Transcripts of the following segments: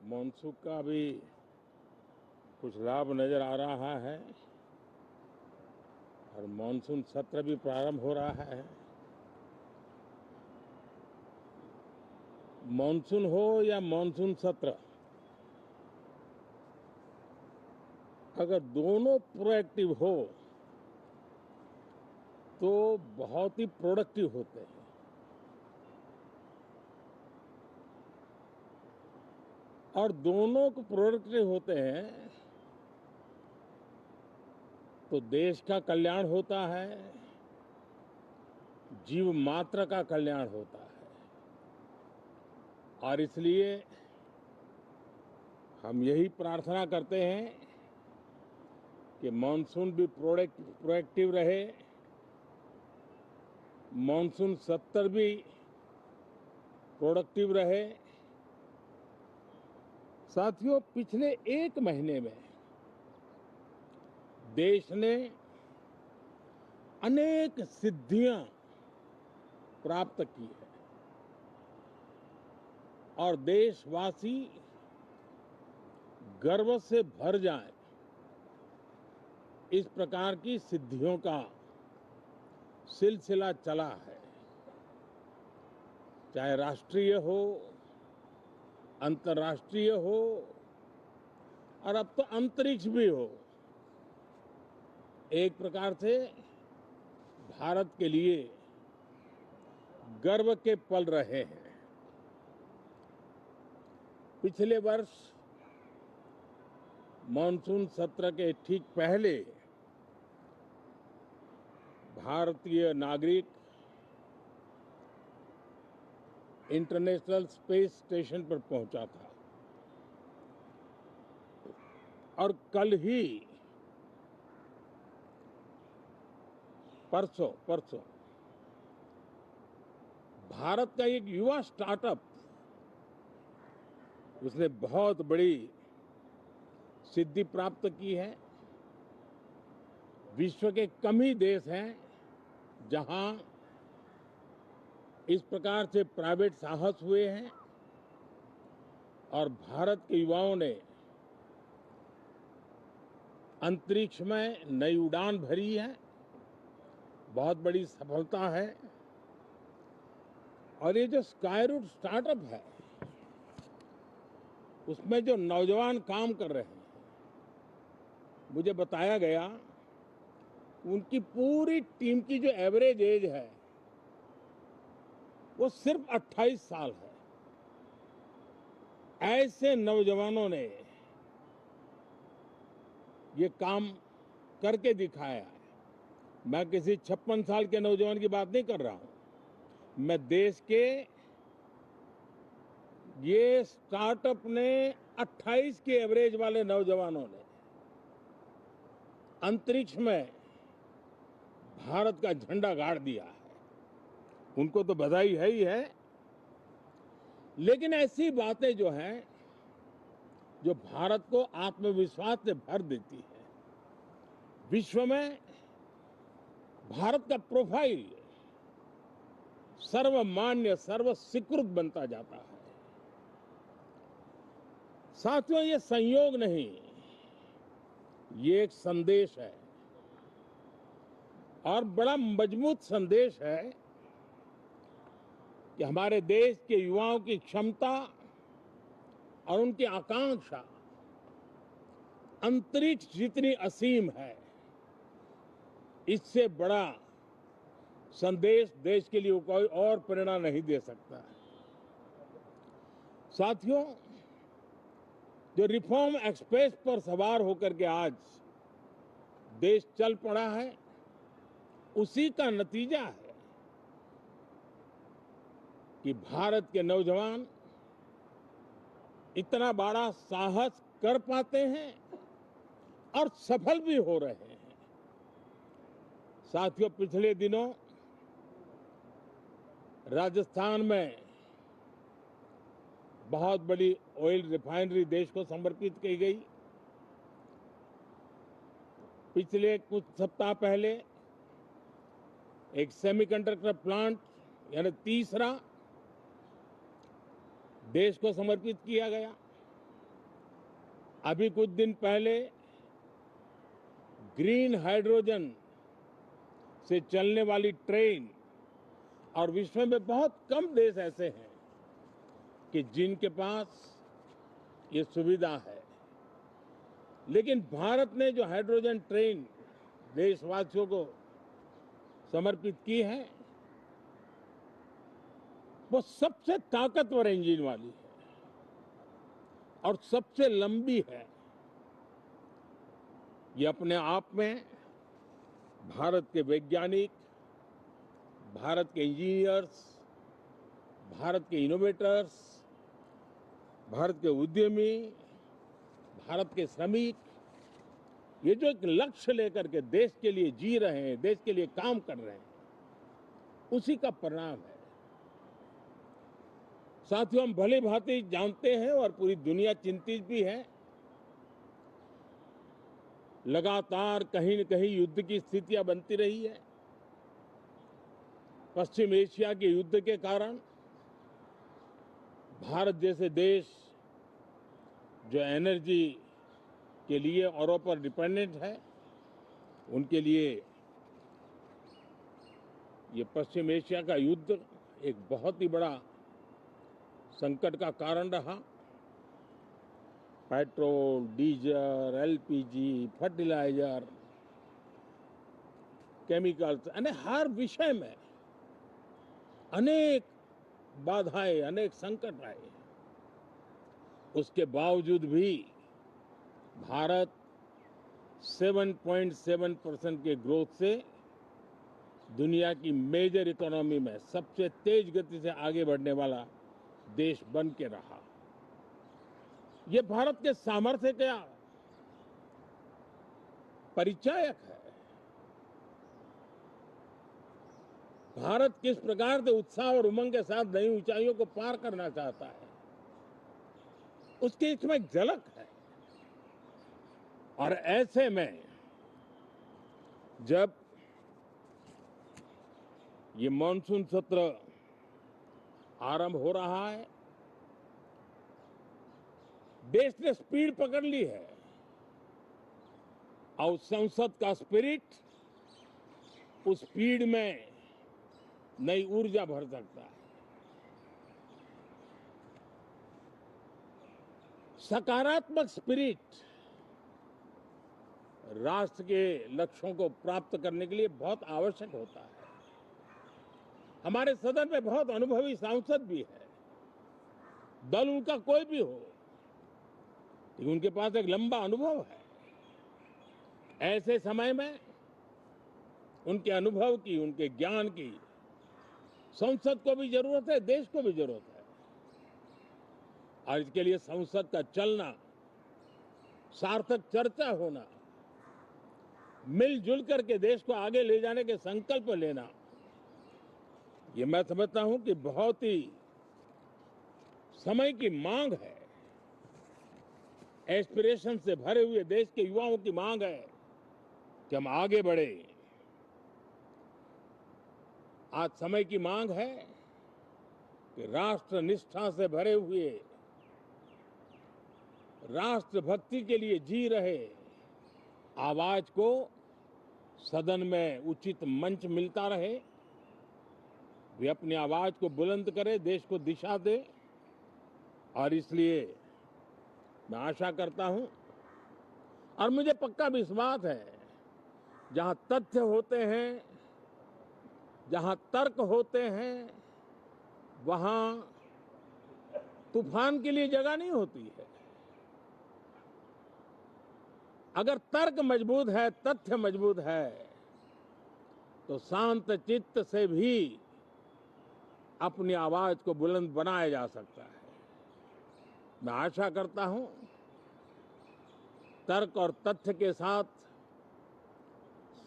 Monsoon का भी कुछ लाभ नजर आ रहा है और मानसून सत्र भी प्रारंभ हो रहा है। मानसून हो या मानसून सत्र, अगर दोनों प्रोएक्टिव हो तो बहुत ही प्रोडक्टिव होते हैं। और दोनों को प्रोडक्टिव होते हैं तो देश का कल्याण होता है, जीव मात्र का कल्याण होता है। और इसलिए हम यही प्रार्थना करते हैं कि मानसून भी प्रोएक्टिव रहे, मानसून सत्र भी प्रोडक्टिव रहे। साथियों, पिछले एक महीने में देश ने अनेक सिद्धियां प्राप्त की है और देशवासी गर्व से भर जाएं, इस प्रकार की सिद्धियों का सिलसिला चला है। चाहे राष्ट्रीय हो, अंतर्राष्ट्रीय हो और अब तो अंतरिक्ष भी हो। एक प्रकार से भारत के लिए गर्व के पल रहे हैं। पिछले वर्ष मानसून सत्र के ठीक पहले भारतीय नागरिक इंटरनेशनल स्पेस स्टेशन पर पहुंचा था और कल ही परसों भारत का एक युवा स्टार्टअप, उसने बहुत बड़ी सिद्धि प्राप्त की है। विश्व के कम ही देश हैं जहां इस प्रकार से प्राइवेट साहस हुए हैं और भारत के युवाओं ने अंतरिक्ष में नई उड़ान भरी है। बहुत बड़ी सफलता है। और ये जो स्काईरूट स्टार्टअप है, उसमें जो नौजवान काम कर रहे हैं, मुझे बताया गया उनकी पूरी टीम की जो एवरेज एज है वो सिर्फ 28 साल है। ऐसे नौजवानों ने ये काम करके दिखाया है। मैं किसी 56 साल के नौजवान की बात नहीं कर रहा हूं। मैं देश के ये स्टार्टअप ने 28 के एवरेज वाले नौजवानों ने अंतरिक्ष में भारत का झंडा गाड़ दिया है। उनको तो बधाई है ही है, लेकिन ऐसी बातें जो हैं, जो भारत को आत्मविश्वास से भर देती है, विश्व में भारत का प्रोफाइल सर्वमान्य, सर्वस्वीकृत बनता जाता है। साथियों, ये संयोग नहीं, ये एक संदेश है और बड़ा मजबूत संदेश है कि हमारे देश के युवाओं की क्षमता और उनकी आकांक्षा अंतरिक्ष जितनी असीम है, इससे बड़ा संदेश देश के लिए कोई और प्रेरणा नहीं दे सकता है। साथियों, जो रिफॉर्म एक्सप्रेस पर सवार होकर के आज देश चल पड़ा है, उसी का नतीजा है कि भारत के नौजवान इतना बड़ा साहस कर पाते हैं और सफल भी हो रहे हैं। साथियों, पिछले दिनों राजस्थान में बहुत बड़ी ऑयल रिफाइनरी देश को समर्पित की गई। पिछले कुछ सप्ताह पहले एक सेमीकंडक्टर प्लांट, यानी तीसरा, देश को समर्पित किया गया। अभी कुछ दिन पहले ग्रीन हाइड्रोजन से चलने वाली ट्रेन, और विश्व में बहुत कम देश ऐसे हैं कि जिनके पास ये सुविधा है, लेकिन भारत ने जो हाइड्रोजन ट्रेन देशवासियों को समर्पित की है, वो सबसे ताकतवर इंजन वाली है और सबसे लंबी है। ये अपने आप में भारत के वैज्ञानिक, भारत के इंजीनियर्स, भारत के इनोवेटर्स, भारत के उद्यमी, भारत के श्रमिक, ये जो एक लक्ष्य लेकर के देश के लिए जी रहे हैं, देश के लिए काम कर रहे हैं, उसी का परिणाम है। साथियों, हम भली भांति जानते हैं और पूरी दुनिया चिंतित भी है, लगातार कहीं न कहीं युद्ध की स्थितियां बनती रही है। पश्चिम एशिया के युद्ध के कारण भारत जैसे देश जो एनर्जी के लिए औरों पर डिपेंडेंट है, उनके लिए ये पश्चिम एशिया का युद्ध एक बहुत ही बड़ा संकट का कारण रहा। Petrol, diesel, LPG, fertiliser, chemicals, हर विषय में अनेक बाधाएं, अनेक संकट आए। उसके बावजूद भी भारत 7.7% के ग्रोथ से दुनिया की मेजर इकोनॉमी में सबसे तेज गति से आगे बढ़ने वाला देश बन के रहा। ये भारत के सामर्थ्य का परिचायक है। भारत किस प्रकार से उत्साह और उमंग के साथ नई ऊंचाइयों को पार करना चाहता है, उसकी इसमें एक झलक है। और ऐसे में जब ये मॉनसून सत्र आरंभ हो रहा है, देश ने स्पीड पकड़ ली है और संसद का स्पिरिट उस स्पीड में नई ऊर्जा भर सकता है। सकारात्मक स्पिरिट राष्ट्र के लक्ष्यों को प्राप्त करने के लिए बहुत आवश्यक होता है। हमारे सदन में बहुत अनुभवी सांसद भी है, दल उनका कोई भी हो, लेकिन उनके पास एक लंबा अनुभव है। ऐसे समय में उनके अनुभव की, उनके ज्ञान की संसद को भी जरूरत है, देश को भी जरूरत है। और इसके लिए संसद का चलना, सार्थक चर्चा होना, मिलजुल करके देश को आगे ले जाने के संकल्प लेना, ये मैं समझता हूं कि बहुत ही समय की मांग है। एस्पिरेशन से भरे हुए देश के युवाओं की मांग है कि हम आगे बढ़े। आज समय की मांग है कि राष्ट्र निष्ठा से भरे हुए, राष्ट्र भक्ति के लिए जी रहे आवाज को सदन में उचित मंच मिलता रहे, वे अपनी आवाज को बुलंद करे, देश को दिशा दे। और इसलिए मैं आशा करता हूं और मुझे पक्का विश्वास है, जहां तथ्य होते हैं, जहां तर्क होते हैं, वहां तूफान के लिए जगह नहीं होती है। अगर तर्क मजबूत है, तथ्य मजबूत है, तो शांत चित्त से भी अपनी आवाज को बुलंद बनाया जा सकता है। मैं आशा करता हूं तर्क और तथ्य के साथ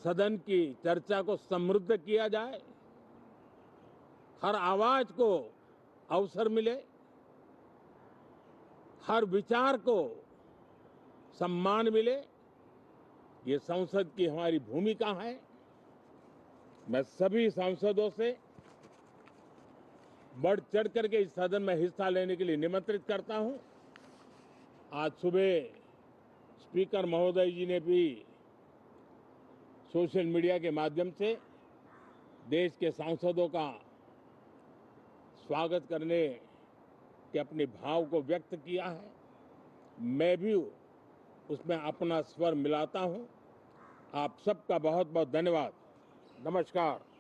सदन की चर्चा को समृद्ध किया जाए, हर आवाज को अवसर मिले, हर विचार को सम्मान मिले। ये संसद की हमारी भूमिका है। मैं सभी सांसदों से बढ़ चढ़ करके इस सदन में हिस्सा लेने के लिए निमंत्रित करता हूं। आज सुबह स्पीकर महोदय जी ने भी सोशल मीडिया के माध्यम से देश के सांसदों का स्वागत करने के अपने भाव को व्यक्त किया है। मैं भी उसमें अपना स्वर मिलाता हूं। आप सबका बहुत बहुत धन्यवाद। नमस्कार।